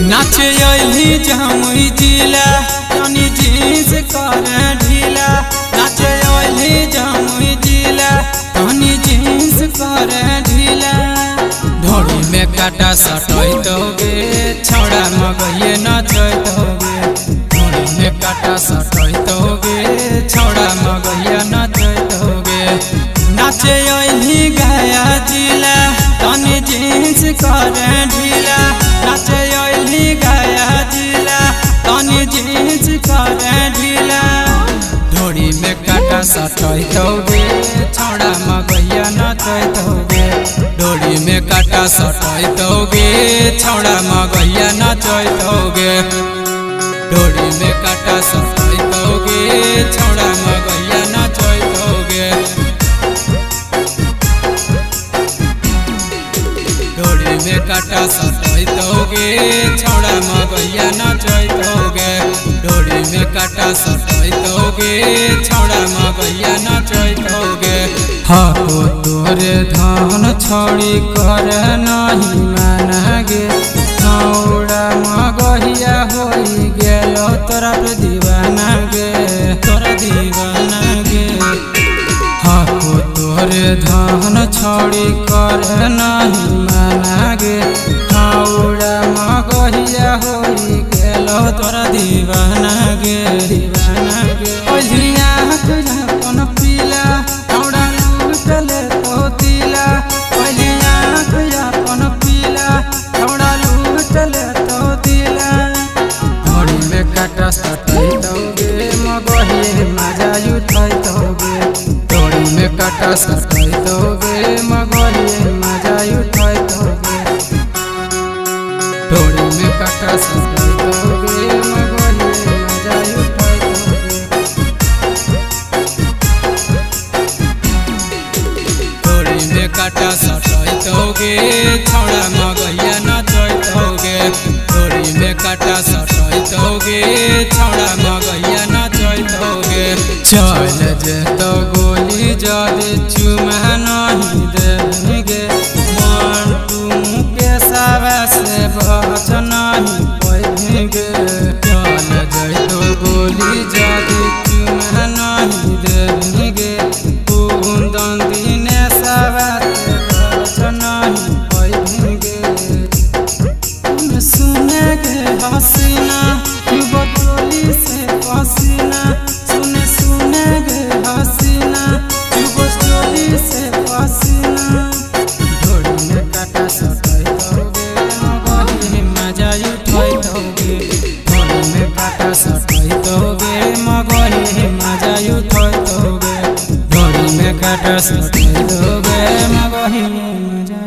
नाचे अइली जमुई जिला तनी जींस कर ढीला। नाचे अइली जमुई जिला तनी जींस कर ढीला। ढोड़ी में काटा सटैतोगे छौड़ा मगइए नचैतोगे। ढोड़ी में काटा सटैतोगे छौड़ा मगइए नचैतोगे। नाचे अइली गया जिला तनी जींस कर ढीला। नाचे अइली गया जिला तनी जींस कर ढीला। ढोड़ी में काटा सटैतोगे छौड़ा मगइया नचैतोगे। ढोड़ी में काटा सटैतोगे छौड़ा मगइया नचैतोगे। ढोड़ी में काटा सटैतोगे छौड़ा मगइया नचैतोगे। ढोड़ी में काटा सटैतोगे छौड़ा मगइया नचैतोगे। ढोड़ी में काटा सटैतोगे छौड़ा मगइया नचैतोगे। हो तोरे धान छौड़ी कर नहीं मानगे। छौड़ा मगइया होई गेलो तोरा पे दीवाना गे तोरा दीवाना गे। हो तोरे धान छौड़ी कर नहीं मानगे। छौड़ा मगइया होई गेलो तोरा दीवाना गे दीवाना गे। ओलिया अपन पीला छौड़ा लूटले तो दिला। ओलिया अपन पीला छौड़ा लूटले तो दिला। ढोड़ी में काटा सटैतोगे मगइए मजा उठैतोगे। ढोड़ी में काटा सटैतोगे मगइए मजा उठैतोगे। ढोड़ी में काटा सटैतोगे मगइए मजा उठैतोगे। ढोड़ी में काटा सटैतोगे छौड़ा मगइया नचैतोगे। ढोड़ी में काटा सटैतोगे छौड़ा मगइया नचैतोगे। चल जेतो गोली जदे चुमा नहीं देंगे। मन तुम के सावा से बच नहीं पाएंगे। चल जेतो गोली जदे चुमा नहीं देंगे। कुंदन दिने सावा से बच नहीं पाएंगे। सुनेगे हसीना बटोली से पसीना। सुनेगे हसीना बटोली से पसीना। ढोड़ी में काटा सटैतोगे मगइए मजा उठैतोगे। ढोड़ी में काटा सटैतोगे मगइए मजा उठैतोगे। ढोड़ी में काटा सटैतोगे मगइए मजा